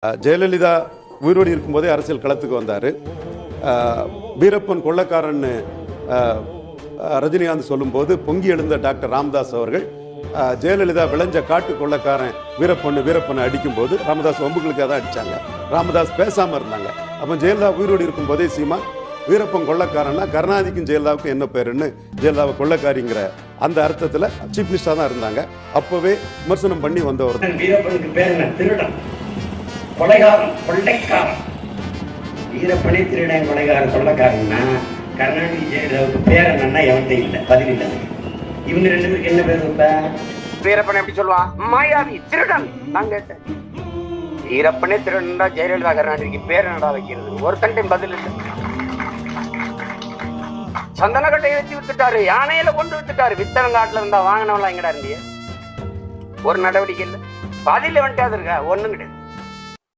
ஜெயலலிதா உயிரோடு இருக்கும்போதே அரசியல் களத்துக்கு வந்தார். வீரப்பன் கொள்ளக்காரன்னு ரஜினிகாந்த் சொல்லும்போது பொங்கி எழுந்த டாக்டர் ராமதாஸ் அவர்கள் ஜெயலலிதா விளைஞ்ச காட்டு கொள்ளக்காரன் வீரப்பனை அடிக்கும்போது ராமதாஸ் வம்புகளுக்காக தான் அடித்தாங்க. ராமதாஸ் பேசாமல் இருந்தாங்க. அப்போ ஜெயலலிதா உயிரோடு இருக்கும்போதே சீமா வீரப்பன் கொள்ளக்காரன்னா கருணாநிதிக்கும் ஜெயலலிதாவுக்கும் என்ன பேருன்னு ஜெயலலிதாவை கொள்ளக்காரிங்கிற அந்த அர்த்தத்தில் சீஃப் மினிஸ்டராக தான் இருந்தாங்க. அப்போவே விமர்சனம் பண்ணி வந்தவர். வீரப்பனுக்கு பேர் என்ன? திருடன், கொலைகாரன், கொள்ளைக்காரன். வீரப்பனே திருடன், கொலைகாரன், கொள்ளைக்காரன்னா கருணாநிதி ஜெயலலிதாவுக்கு பேர் என்னன்னா எவன்கிட்ட இல்லை, பதில் இல்லை. இவங்க ரெண்டு பேருக்கு என்ன பேர் வைப்ப? வீரப்பன் எப்படி சொல்லுவான்? மாயாவி, திருடன். நான் கேட்டேன், வீரப்பனே திருடன் தான் ஜெயலலிதா கருணாநிதிக்கு பேர் என்னடா வைக்கிறது? ஒருத்தன் பதில் இல்லை. சந்தனக்கட்டையை வச்சு வித்துட்டாரு, யானையில கொண்டு வித்துட்டாரு. வித்தனங்காட்டுல இருந்தா வாங்கினவெல்லாம் எங்கடா இருந்திய? ஒரு நடவடிக்கை இல்லை, பதில வந்துட்டாது இருக்கா? ஒண்ணும் கிடையாது.